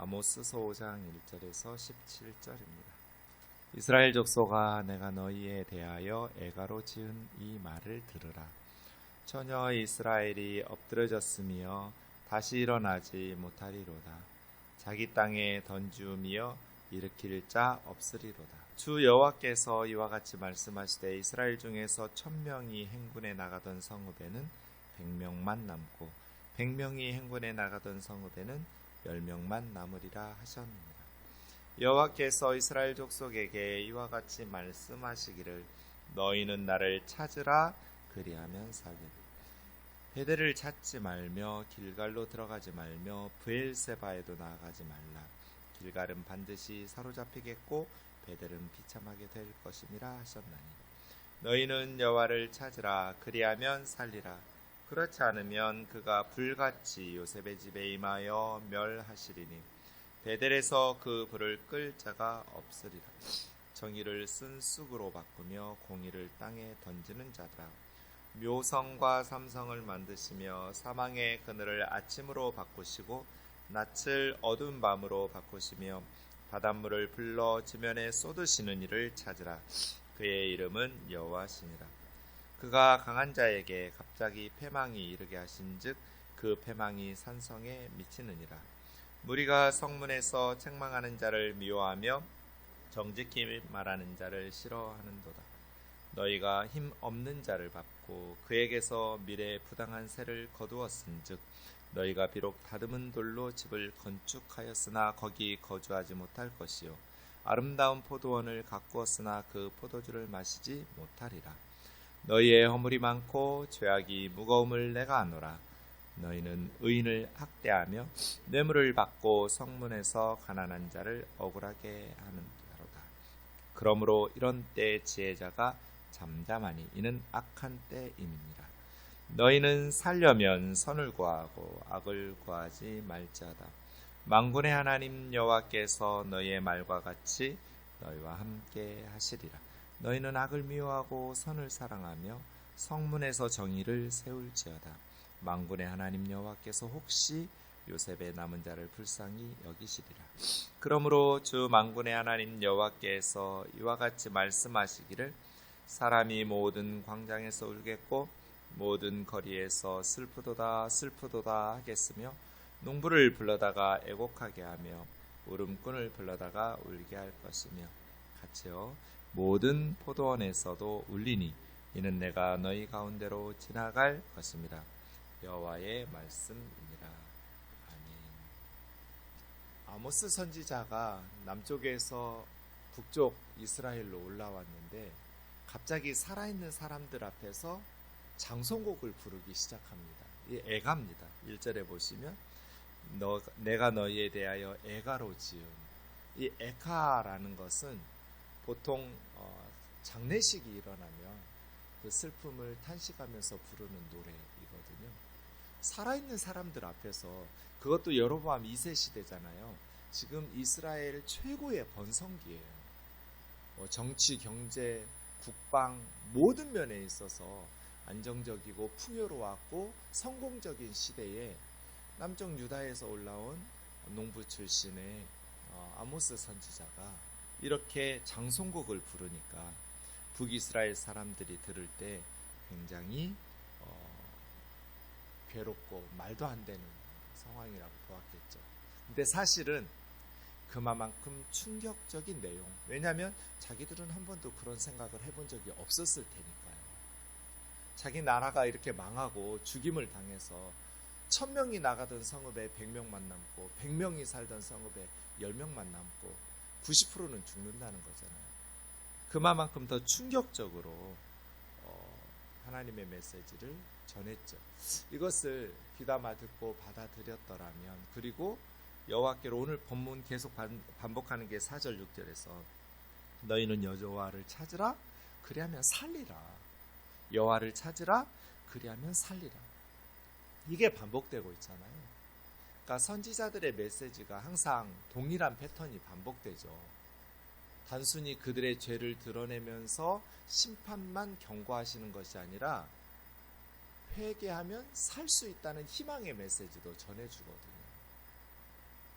아모스서 5장 1절에서 17절입니다. 이스라엘 족속아, 내가 너희에 대하여 애가로 지은 이 말을 들으라. 처녀 이스라엘이 엎드러졌으며 다시 일어나지 못하리로다. 자기 땅에 던지우며 일으킬 자 없으리로다. 주 여호와께서 이와 같이 말씀하시되 이스라엘 중에서 1000명이 행군에 나가던 성읍에는 100명만 남고 100명이 행군에 나가던 성읍에는 10명만 남으리라 하셨느니라. 여호와께서 이스라엘 족속에게 이와 같이 말씀하시기를 너희는 나를 찾으라 그리하면 살리라. 베델을 찾지 말며 길갈로 들어가지 말며 브엘세바에도 나아가지 말라. 길갈은 반드시 사로잡히겠고 베델은 비참하게 될 것임이라 하셨나니 너희는 여호와를 찾으라 그리하면 살리라. 그렇지 않으면 그가 불같이 요셉의 집에 임하여 멸하시리니 베델에서 그 불을 끌 자가 없으리라. 정의를 쓴 쑥으로 바꾸며 공의를 땅에 던지는 자들아, 묘성과 삼성을 만드시며 사망의 그늘을 아침으로 바꾸시고 낯을 어두운 밤으로 바꾸시며 바닷물을 불러 지면에 쏟으시는 이를 찾으라. 그의 이름은 여호와시니라. 그가 강한 자에게 갑자기 패망이 이르게 하신즉 그 패망이 산성에 미치느니라. 무리가 성문에서 책망하는 자를 미워하며 정직히 말하는 자를 싫어하는도다. 너희가 힘 없는 자를 밟고 그에게서 미래의 부당한 세를 거두었은즉 너희가 비록 다듬은 돌로 집을 건축하였으나 거기 거주하지 못할 것이요 아름다운 포도원을 가꾸었으나 그 포도주를 마시지 못하리라. 너희의 허물이 많고 죄악이 무거움을 내가 아노라. 너희는 의인을 학대하며 뇌물을 받고 성문에서 가난한 자를 억울하게 하는 자로다. 그러므로 이런 때에 지혜자가 잠잠하니 이는 악한 때임이니라. 너희는 살려면 선을 구하고 악을 구하지 말지어다. 만군의 하나님 여호와께서 너희의 말과 같이 너희와 함께 하시리라. 너희는 악을 미워하고 선을 사랑하며 성문에서 정의를 세울지어다. 만군의 하나님 여호와께서 혹시 요셉의 남은 자를 불쌍히 여기시리라. 그러므로 주 만군의 하나님 여호와께서 이와 같이 말씀하시기를 사람이 모든 광장에서 울겠고 모든 거리에서 슬프도다 슬프도다 하겠으며 농부를 불러다가 애곡하게 하며 울음꾼을 불러다가 울게 할 것이며 같이요 모든 포도원에서도 울리니 이는 내가 너희 가운데로 지나갈 것입니다. 여호와의 말씀이니라. 아멘. 아모스 선지자가 남쪽에서 북쪽 이스라엘로 올라왔는데 갑자기 살아있는 사람들 앞에서 장송곡을 부르기 시작합니다. 이 애가입니다. 1절에 보시면 내가 너희에 대하여 애가로 지은 이 애가라는 것은 보통 장례식이 일어나면 그 슬픔을 탄식하면서 부르는 노래이거든요. 살아있는 사람들 앞에서, 그것도 여로보암 2세 시대잖아요. 지금 이스라엘 최고의 번성기예요. 정치, 경제, 국방 모든 면에 있어서 안정적이고 풍요로웠고 성공적인 시대에 남쪽 유다에서 올라온 농부 출신의 아모스 선지자가 이렇게 장송곡을 부르니까 북이스라엘 사람들이 들을 때 굉장히 괴롭고 말도 안 되는 상황이라고 보았겠죠. 근데 사실은 그만큼 충격적인 내용, 왜냐하면 자기들은 한 번도 그런 생각을 해본 적이 없었을 테니까요. 자기 나라가 이렇게 망하고 죽임을 당해서 1000명이 나가던 성읍에 100명만 남고 100명이 살던 성읍에 10명만 남고 90%는 죽는다는 거잖아요. 그만큼 더 충격적으로 하나님의 메시지를 전했죠. 이것을 귀담아 듣고 받아들였더라면, 그리고 여호와께로, 오늘 본문 계속 반복하는 게 4절 6절에서 너희는 여호와를 찾으라 그리하면 살리라. 여호와를 찾으라 그리하면 살리라. 이게 반복되고 있잖아요. 그러니까 선지자들의 메시지가 항상 동일한 패턴이 반복되죠. 단순히 그들의 죄를 드러내면서 심판만 경고하시는 것이 아니라 회개하면 살 수 있다는 희망의 메시지도 전해주거든요.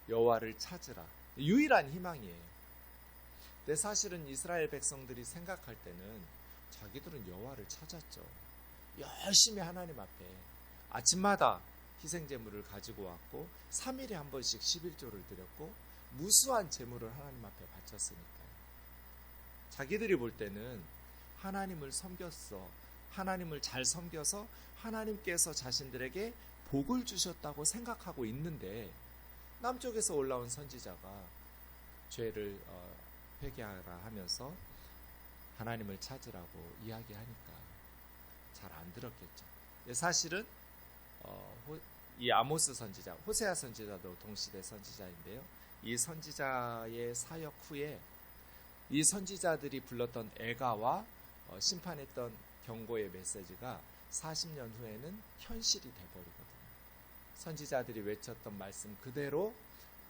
여호와를 찾으라. 유일한 희망이에요. 근데 사실은 이스라엘 백성들이 생각할 때는 자기들은 여호와를 찾았죠. 열심히 하나님 앞에 아침마다 희생제물을 가지고 왔고 3일에 한 번씩 11조를 드렸고 무수한 제물을 하나님 앞에 바쳤으니까요. 자기들이 볼 때는 하나님을 섬겼어. 하나님을 잘 섬겨서 하나님께서 자신들에게 복을 주셨다고 생각하고 있는데 남쪽에서 올라온 선지자가 죄를 회개하라 하면서 하나님을 찾으라고 이야기하니까 잘 안 들었겠죠. 사실은 이 아모스 선지자, 호세아 선지자도 동시대 선지자인데요. 이 선지자의 사역 후에 이 선지자들이 불렀던 애가와 심판했던 경고의 메시지가 40년 후에는 현실이 돼버리거든요. 선지자들이 외쳤던 말씀 그대로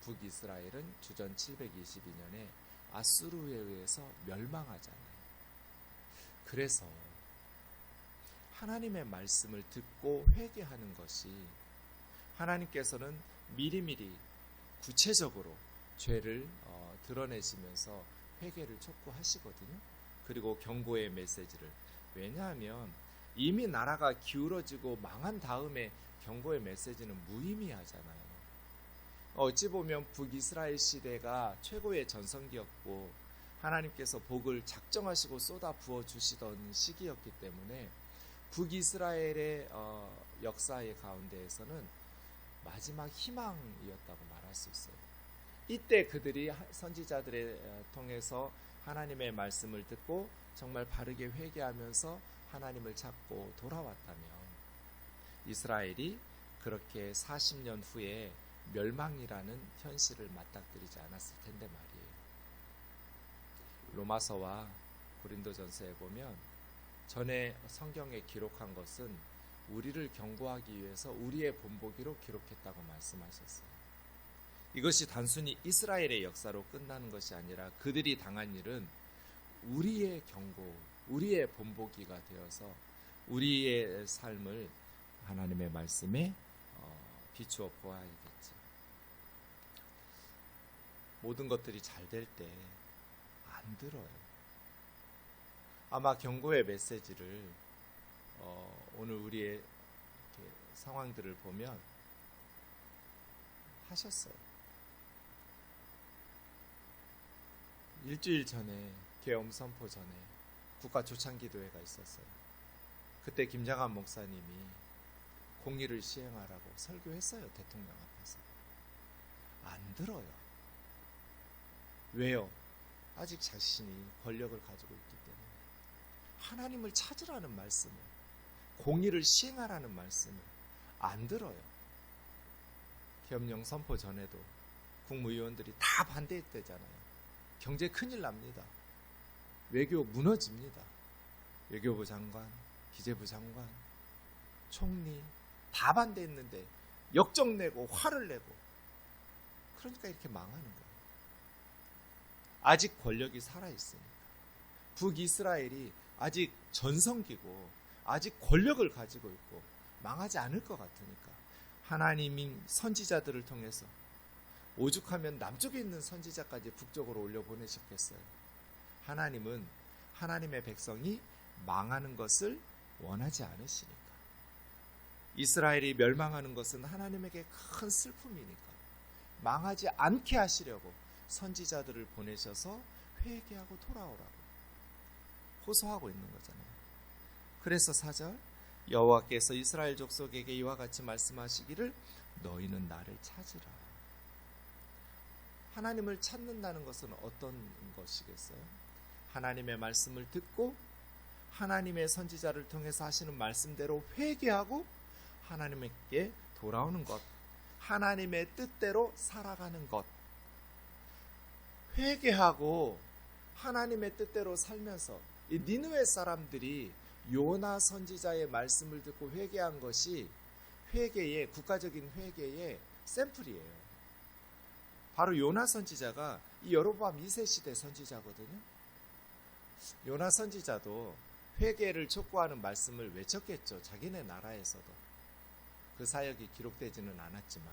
북이스라엘은 주전 722년에 아수르에 의해서 멸망하잖아요. 그래서 하나님의 말씀을 듣고 회개하는 것이 하나님께서는 미리미리 구체적으로 죄를 드러내시면서 회개를 촉구하시거든요. 그리고 경고의 메시지를. 왜냐하면 이미 나라가 기울어지고 망한 다음에 경고의 메시지는 무의미하잖아요. 어찌 보면 북이스라엘 시대가 최고의 전성기였고 하나님께서 복을 작정하시고 쏟아 부어주시던 시기였기 때문에 북이스라엘의 역사의 가운데에서는 마지막 희망이었다고 말할 수 있어요. 이때 그들이 선지자들을 통해서 하나님의 말씀을 듣고 정말 바르게 회개하면서 하나님을 찾고 돌아왔다면 이스라엘이 그렇게 40년 후에 멸망이라는 현실을 맞닥뜨리지 않았을 텐데 말이에요. 로마서와 고린도전서에 보면 전에 성경에 기록한 것은 우리를 경고하기 위해서 우리의 본보기로 기록했다고 말씀하셨어요. 이것이 단순히 이스라엘의 역사로 끝나는 것이 아니라 그들이 당한 일은 우리의 경고, 우리의 본보기가 되어서 우리의 삶을 하나님의 말씀에 비추어 보아야겠죠. 모든 것들이 잘 될 때 안 들어요. 아마 경고의 메시지를 오늘 우리의 상황들을 보면 하셨어요. 일주일 전에 계엄 선포 전에 국가 조창기도회가 있었어요. 그때 김장한 목사님이 공의를 시행하라고 설교했어요. 대통령 앞에서. 안 들어요. 왜요? 아직 자신이 권력을 가지고 있기 때문에. 하나님을 찾으라는 말씀을, 공의를 시행하라는 말씀을 안 들어요. 계엄령 선포 전에도 국무위원들이 다 반대했대잖아요. 경제 큰일 납니다. 외교 무너집니다. 외교부 장관, 기재부 장관, 총리 다 반대했는데 역정내고 화를 내고 그러니까 이렇게 망하는 거예요. 아직 권력이 살아있으니까. 북이스라엘이 아직 전성기고 아직 권력을 가지고 있고 망하지 않을 것 같으니까 하나님이 선지자들을 통해서 오죽하면 남쪽에 있는 선지자까지 북쪽으로 올려보내셨겠어요. 하나님은 하나님의 백성이 망하는 것을 원하지 않으시니까. 이스라엘이 멸망하는 것은 하나님에게 큰 슬픔이니까 망하지 않게 하시려고 선지자들을 보내셔서 회개하고 돌아오라고 호소하고 있는 거잖아요. 그래서 4절 여호와께서 이스라엘 족속에게 이와 같이 말씀하시기를 너희는 나를 찾으라. 하나님을 찾는다는 것은 어떤 것이겠어요? 하나님의 말씀을 듣고 하나님의 선지자를 통해서 하시는 말씀대로 회개하고 하나님께 돌아오는 것, 하나님의 뜻대로 살아가는 것. 회개하고 하나님의 뜻대로 살면서 이 니느웨 사람들이 요나 선지자의 말씀을 듣고 회개한 것이 회개의 국가적인 회개의 샘플이에요. 바로 요나 선지자가 이 여로보암 2세 시대 선지자거든요. 요나 선지자도 회개를 촉구하는 말씀을 외쳤겠죠. 자기네 나라에서도. 그 사역이 기록되지는 않았지만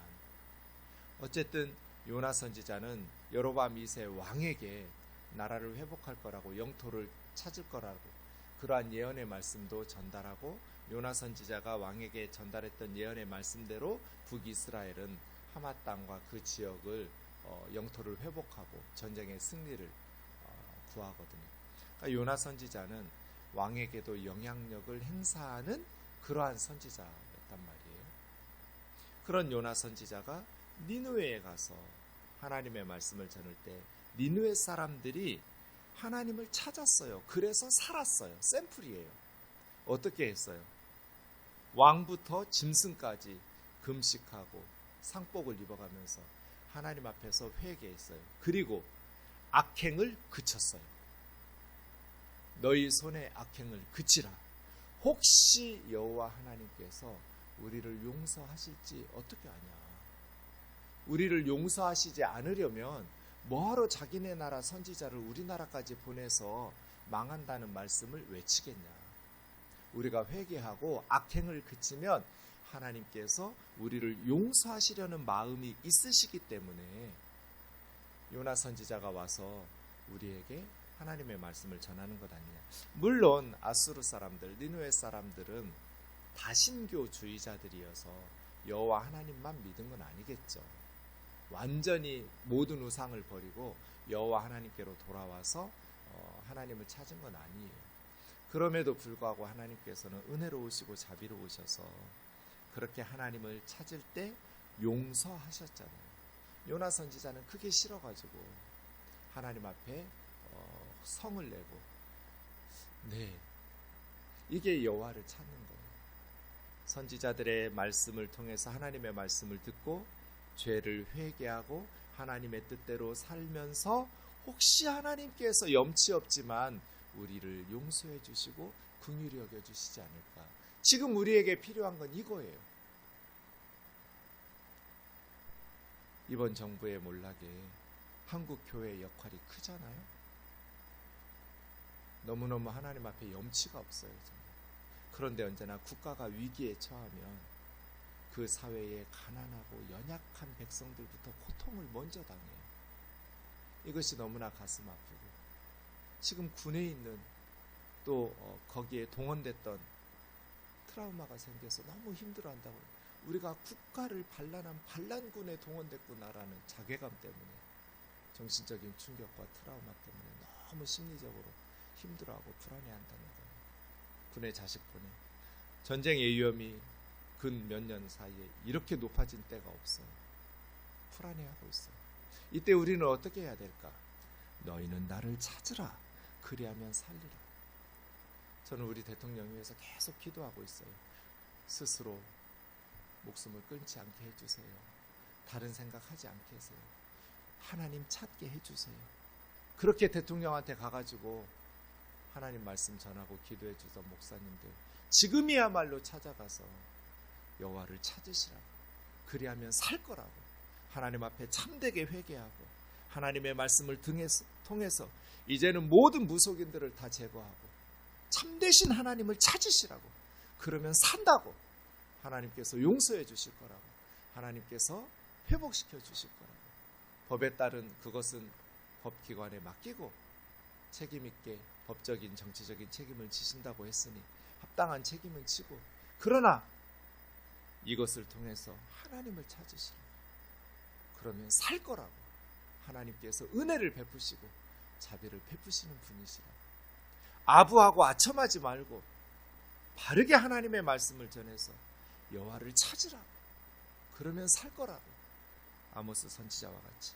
어쨌든 요나 선지자는 여로보암 2세 왕에게 나라를 회복할 거라고, 영토를 찾을 거라고 그러한 예언의 말씀도 전달하고, 요나 선지자가 왕에게 전달했던 예언의 말씀대로 북이스라엘은 하마 땅과 그 지역을 영토를 회복하고 전쟁의 승리를 구하거든요. 그러니까 요나 선지자는 왕에게도 영향력을 행사하는 그러한 선지자였단 말이에요. 그런 요나 선지자가 니느웨에 가서 하나님의 말씀을 전할 때 니느웨 사람들이 하나님을 찾았어요. 그래서 살았어요. 샘플이에요. 어떻게 했어요? 왕부터 짐승까지 금식하고 상복을 입어가면서 하나님 앞에서 회개했어요. 그리고 악행을 그쳤어요. 너희 손의 악행을 그치라. 혹시 여호와 하나님께서 우리를 용서하실지 어떻게 아냐. 우리를 용서하시지 않으려면 뭐하러 자기네 나라 선지자를 우리나라까지 보내서 망한다는 말씀을 외치겠냐. 우리가 회개하고 악행을 그치면 하나님께서 우리를 용서하시려는 마음이 있으시기 때문에 요나 선지자가 와서 우리에게 하나님의 말씀을 전하는 것 아니냐. 물론 아수르 사람들, 니느웨 사람들은 다신교주의자들이어서 여호와 하나님만 믿은 건 아니겠죠. 완전히 모든 우상을 버리고 여호와 하나님께로 돌아와서 하나님을 찾은 건 아니에요. 그럼에도 불구하고 하나님께서는 은혜로우시고 자비로우셔서 그렇게 하나님을 찾을 때 용서하셨잖아요. 요나 선지자는 그게 싫어가지고 하나님 앞에 성을 내고, 이게 여호와를 찾는 거예요. 선지자들의 말씀을 통해서 하나님의 말씀을 듣고 죄를 회개하고 하나님의 뜻대로 살면서 혹시 하나님께서 염치 없지만 우리를 용서해 주시고 긍휼히 여겨 주시지 않을까. 지금 우리에게 필요한 건 이거예요. 이번 정부의 몰락에 한국 교회의 역할이 크잖아요. 너무너무 하나님 앞에 염치가 없어요. 정말. 그런데 언제나 국가가 위기에 처하면 그 사회의 가난하고 연약한 백성들부터 고통을 먼저 당해요. 이것이 너무나 가슴 아프고, 지금 군에 있는 또 거기에 동원됐던 트라우마가 생겨서 너무 힘들어한다고. 우리가 국가를 반란한 반란군에 동원됐구나라는 자괴감 때문에, 정신적인 충격과 트라우마 때문에 너무 심리적으로 힘들어하고 불안해한다는 거예요. 군에 자식 보내. 전쟁의 위험이 근 몇 년 사이에 이렇게 높아진 때가 없어요. 불안해하고 있어요. 이때 우리는 어떻게 해야 될까? 너희는 나를 찾으라. 그리하면 살리라. 저는 우리 대통령 위해서 계속 기도하고 있어요. 스스로 목숨을 끊지 않게 해주세요. 다른 생각하지 않게 해주세요. 하나님 찾게 해주세요. 그렇게 대통령한테 가가지고 하나님 말씀 전하고 기도해 주던 목사님들, 지금이야말로 찾아가서 여호와를 찾으시라고, 그리하면 살 거라고, 하나님 앞에 참되게 회개하고 하나님의 말씀을 통해서 이제는 모든 무속인들을 다 제거하고 참되신 하나님을 찾으시라고, 그러면 산다고, 하나님께서 용서해 주실 거라고, 하나님께서 회복시켜 주실 거라고. 법에 따른 그것은 법기관에 맡기고 책임 있게 법적인 정치적인 책임을 지신다고 했으니 합당한 책임은 지고, 그러나 이것을 통해서 하나님을 찾으시라고, 그러면 살 거라고, 하나님께서 은혜를 베푸시고 자비를 베푸시는 분이시라고. 아부하고 아첨하지 말고 바르게 하나님의 말씀을 전해서 여호와를 찾으라고, 그러면 살 거라고. 아모스 선지자와 같이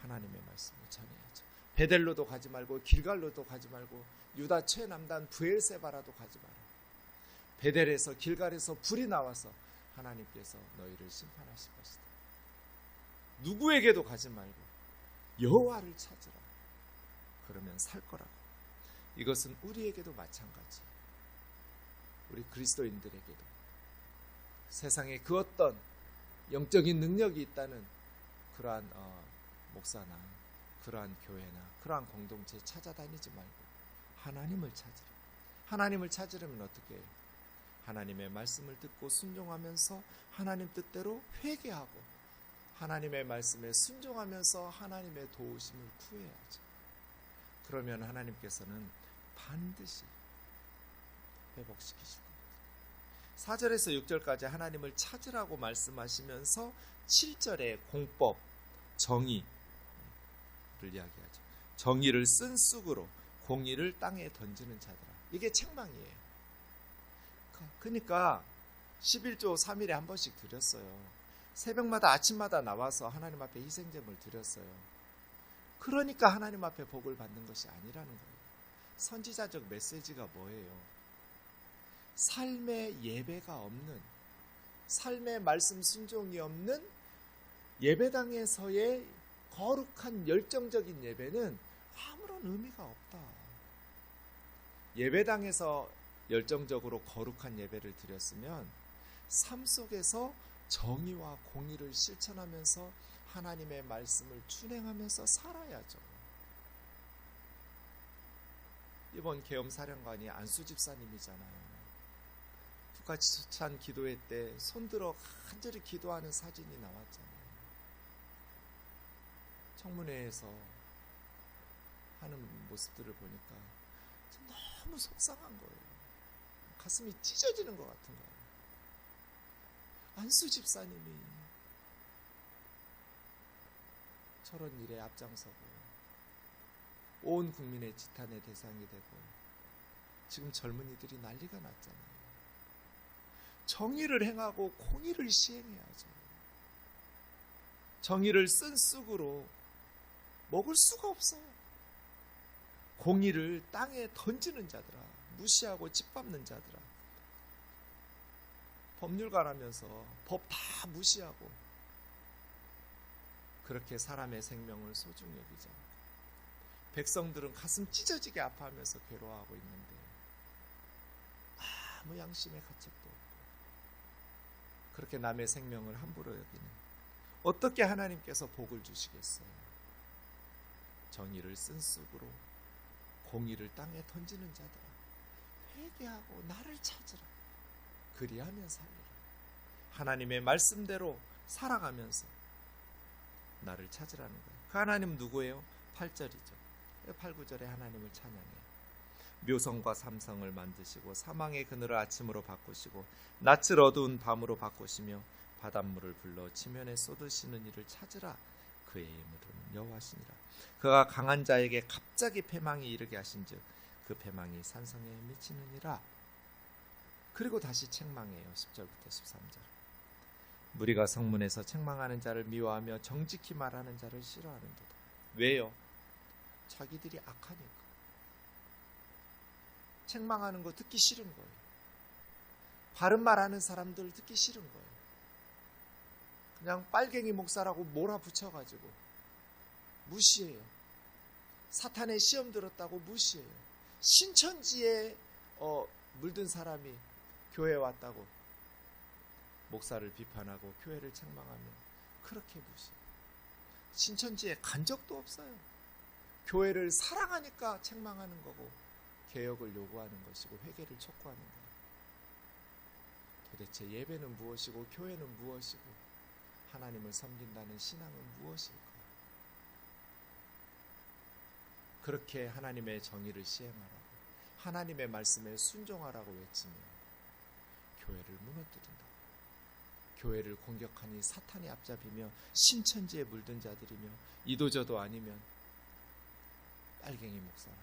하나님의 말씀을 전해야죠. 베델로도 가지 말고 길갈로도 가지 말고 유다 최남단 브엘세바라도 가지 마라. 베델에서 길갈에서 불이 나와서 하나님께서 너희를 심판하실 것이다. 누구에게도 가지 말고 여호와를 찾으라. 그러면 살 거라고. 이것은 우리에게도 마찬가지. 우리 그리스도인들에게도 세상에 그 어떤 영적인 능력이 있다는 그러한 목사나 그러한 교회나 그러한 공동체 찾아다니지 말고 하나님을 찾으라. 하나님을 찾으려면 어떻게 해요? 하나님의 말씀을 듣고 순종하면서 하나님 뜻대로 회개하고 하나님의 말씀에 순종하면서 하나님의 도우심을 구해야죠. 그러면 하나님께서는 반드시 회복시키실 겁니다. 4절에서 6절까지 하나님을 찾으라고 말씀하시면서 7절에 공법, 정의를 이야기하죠. 정의를 쓴 쑥으로 공의를 땅에 던지는 자들아. 이게 책망이에요. 그러니까 11조 3일에 한 번씩 드렸어요. 새벽마다 아침마다 나와서 하나님 앞에 희생제물 드렸어요. 그러니까 하나님 앞에 복을 받는 것이 아니라는 거예요. 선지자적 메시지가 뭐예요? 삶의 예배가 없는, 삶의 말씀 순종이 없는 예배당에서의 거룩한 열정적인 예배는 아무런 의미가 없다. 예배당에서 열정적으로 거룩한 예배를 드렸으면 삶 속에서 정의와 공의를 실천하면서 하나님의 말씀을 준행하면서 살아야죠. 이번 계엄사령관이 안수 집사님이잖아요. 북한지찬 기도회 때 손들어 간절히 기도하는 사진이 나왔잖아요. 청문회에서 하는 모습들을 보니까 너무 속상한 거예요. 가슴이 찢어지는 것 같은 거예요. 안수 집사님이 저런 일에 앞장서고 온 국민의 지탄의 대상이 되고 지금 젊은이들이 난리가 났잖아요. 정의를 행하고 공의를 시행해야죠. 정의를 쓴 쑥으로 먹을 수가 없어요. 공의를 땅에 던지는 자들아, 무시하고 짓밟는 자들아, 법률가라면서 법 다 무시하고 그렇게 사람의 생명을 소중히 여기지 않고 백성들은 가슴 찢어지게 아파하면서 괴로워하고 있는데 아무 양심의 가책도 없고 그렇게 남의 생명을 함부로 여기는 어떻게 하나님께서 복을 주시겠어요? 정의를 쓴 쑥으로 공의를 땅에 던지는 자들아, 회개하고 나를 찾으라. 그리하면 살리라. 하나님의 말씀대로 살아가면서 나를 찾으라는 거예요. 그 하나님 누구예요? 8절이죠. 8, 9절에 하나님을 찬양해요. 묘성과 삼성을 만드시고 사망의 그늘을 아침으로 바꾸시고 낯을 어두운 밤으로 바꾸시며 바닷물을 불러 지면에 쏟으시는 이를 찾으라. 그의 이름은 여호와시니라. 그가 강한 자에게 갑자기 패망이 이르게 하신즉 그 패망이 산성에 미치느니라. 그리고 다시 책망해요. 10절부터 13절. 무리가 성문에서 책망하는 자를 미워하며 정직히 말하는 자를 싫어하는도다. 왜요? 자기들이 악하니까. 책망하는 거 듣기 싫은 거예요. 바른 말하는 사람들 듣기 싫은 거예요. 그냥 빨갱이 목사라고 몰아붙여가지고 무시해요. 사탄의 시험 들었다고 무시해요. 신천지에 물든 사람이 교회에 왔다고 목사를 비판하고 교회를 책망하면 그렇게 무시해요. 신천지에 간 적도 없어요. 교회를 사랑하니까 책망하는 거고 개혁을 요구하는 것이고 회개를 촉구하는 거예요. 도대체 예배는 무엇이고 교회는 무엇이고 하나님을 섬긴다는 신앙은 무엇일까? 그렇게 하나님의 정의를 시행하라고 하나님의 말씀에 순종하라고 외치며 교회를 무너뜨린다. 교회를 공격하니 사탄이 앞잡이며 신천지에 물든 자들이며 이도저도 아니면 빨갱이 목사라.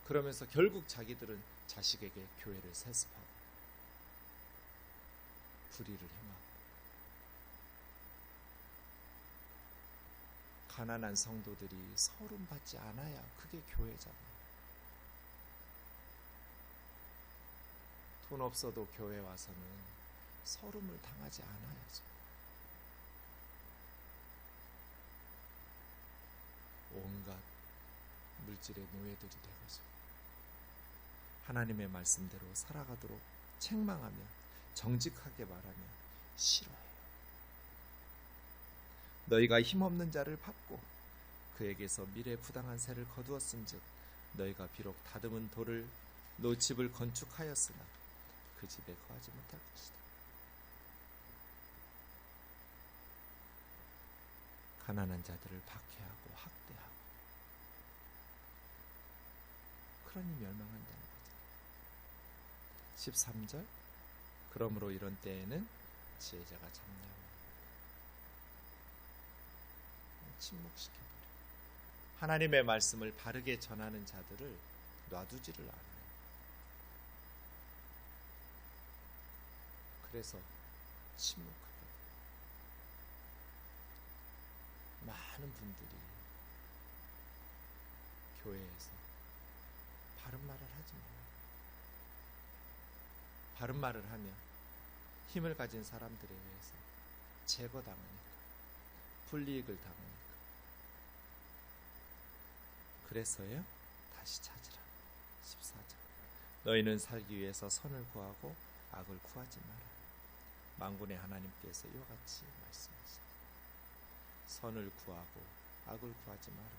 그러면서 결국 자기들은 자식에게 교회를 세습하고 불의를 행하고 가난한 성도들이 서름받지 않아야 그게 교회잖아요. 돈 없어도 교회 와서는 서름을 당하지 않아야죠. 온갖 물질의 노예들이 되어서 하나님의 말씀대로 살아가도록 책망하며 정직하게 말하며 싫어해요. 너희가 힘없는 자를 밟고 그에게서 미래 부당한 세를 거두었은즉 너희가 비록 다듬은 돌을 노집을 건축하였으나 그 집에 거하지 못할 것이다. 가난한 자들을 박해하고 학대하고, 그러니 멸망한다는 거죠. 13절, 그러므로 이런 때에는 지혜자가 잠잠하고 침묵시켜버려요. 하나님의 말씀을 바르게 전하는 자들을 놔두지를 않아요. 그래서 침묵하게 돼요. 많은 분들이 교회에서 바른 말을 하지 말아요. 바른 말을 하면 힘을 가진 사람들에 의해서 제거당하니까, 불이익을 당하니까. 그래서요, 다시 찾으라. 14절, 너희는 살기 위해서 선을 구하고 악을 구하지 마라. 만군의 하나님께서 이와 같이 말씀하신다. 선을 구하고 악을 구하지 마라.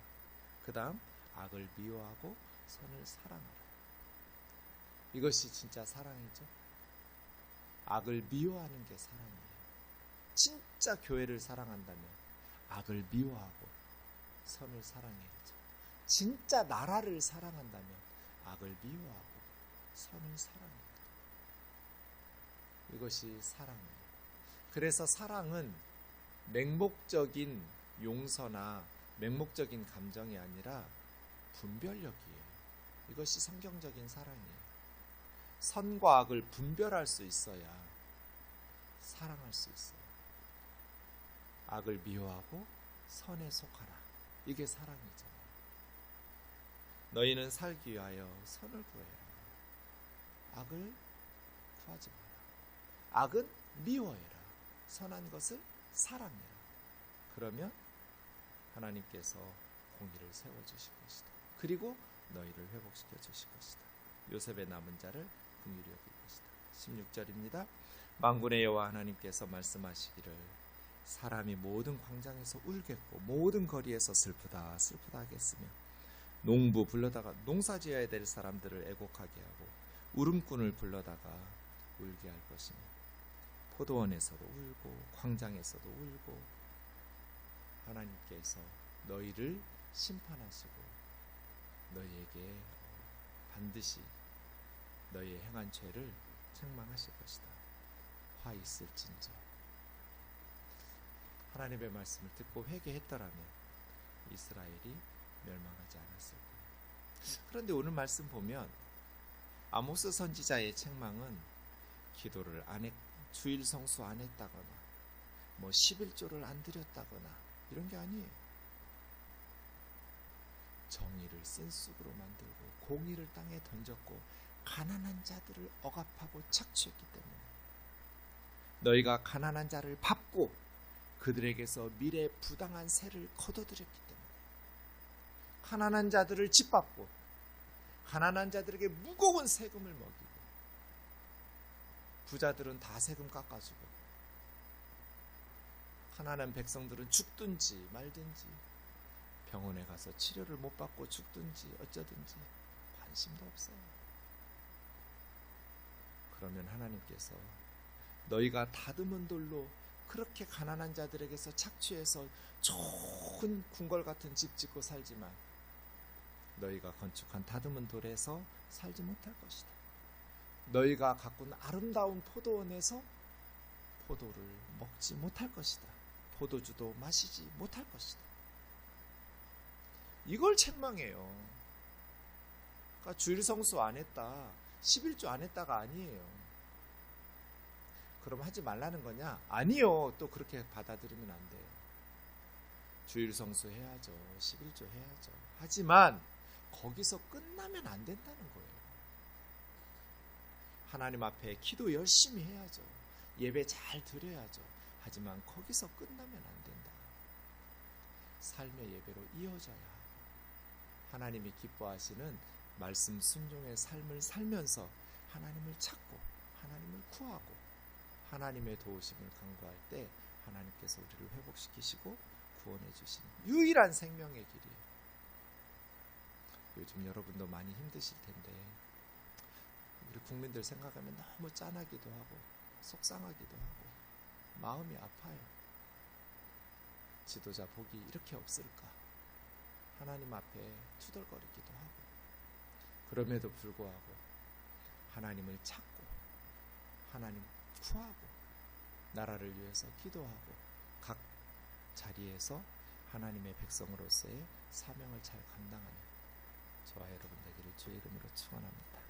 그 다음, 악을 미워하고 선을 사랑하라. 이것이 진짜 사랑이죠. 악을 미워하는 게 사랑이에요. 진짜 교회를 사랑한다면 악을 미워하고 선을 사랑해야죠. 진짜 나라를 사랑한다면 악을 미워하고 선을 사랑해야죠. 이것이 사랑이에요. 그래서 사랑은 맹목적인 용서나 맹목적인 감정이 아니라 분별력이에요. 이것이 성경적인 사랑이에요. 선과 악을 분별할 수 있어야 사랑할 수 있어요. 악을 미워하고 선에 속하라. 이게 사랑이잖아요. 너희는 살기 위하여 선을 구해라. 악을 구하지 마라. 악은 미워해라. 선한 것을 사랑해라. 그러면 하나님께서 공의를 세워주실 것이다. 그리고 너희를 회복시켜 주실 것이다. 요셉의 남은 자를 긍휼히 여길 것이다. 16절입니다. 만군의 여호와 하나님께서 말씀하시기를 사람이 모든 광장에서 울겠고 모든 거리에서 슬프다 슬프다 하겠으며 농부 불러다가 농사지어야 될 사람들을 애곡하게 하고 울음꾼을 불러다가 울게 할 것이며 포도원에서도 울고 광장에서도 울고 하나님께서 너희를 심판하시고 너희에게 반드시 너희의 행한 죄를 책망하실 것이다. 화 있을진저. 하나님의 말씀을 듣고 회개했더라면 이스라엘이 멸망하지 않았을 거예요. 그런데 오늘 말씀 보면 아모스 선지자의 책망은 기도를 안 했, 주일 성수 안 했다거나 뭐 11조를 안 드렸다거나 이런 게 아니에요. 정의를 쓴 쑥으로 만들고 공의를 땅에 던졌고 가난한 자들을 억압하고 착취했기 때문에 너희가 가난한 자를 밟고 그들에게서 미래 부당한 세를 거둬들였기 때문에 가난한 자들을 짓밟고 가난한 자들에게 무거운 세금을 먹이고 부자들은 다 세금 깎아주고 가난한 백성들은 죽든지 말든지 병원에 가서 치료를 못 받고 죽든지 어쩌든지 관심도 없어요. 그러면 하나님께서 너희가 다듬은 돌로 그렇게 가난한 자들에게서 착취해서 좋은 궁궐 같은 집 짓고 살지만 너희가 건축한 다듬은 돌에서 살지 못할 것이다. 너희가 가꾼 아름다운 포도원에서 포도를 먹지 못할 것이다. 포도주도 마시지 못할 것이다. 이걸 책망해요. 그러니까 주일 성수 안 했다, 11조 안 했다가 아니에요. 그럼 하지 말라는 거냐? 아니요. 또 그렇게 받아들이면 안 돼요. 주일 성수 해야죠. 11조 해야죠. 하지만 거기서 끝나면 안 된다는 거예요. 하나님 앞에 기도 열심히 해야죠. 예배 잘 드려야죠. 하지만 거기서 끝나면 안 된다. 삶의 예배로 이어져야 하고 하나님이 기뻐하시는 말씀 순종의 삶을 살면서 하나님을 찾고 하나님을 구하고 하나님의 도우심을 간구할 때 하나님께서 우리를 회복시키시고 구원해 주시는 유일한 생명의 길이에요. 요즘 여러분도 많이 힘드실 텐데 우리 국민들 생각하면 너무 짠하기도 하고 속상하기도 하고 마음이 아파요. 지도자 복이 이렇게 없을까? 하나님 앞에 투덜거리기도 하고, 그럼에도 불구하고 하나님을 찾고 하나님 구하고 나라를 위해서 기도하고 각 자리에서 하나님의 백성으로서의 사명을 잘 감당하는 저와 여러분 되기를 주의 이름으로 축원합니다.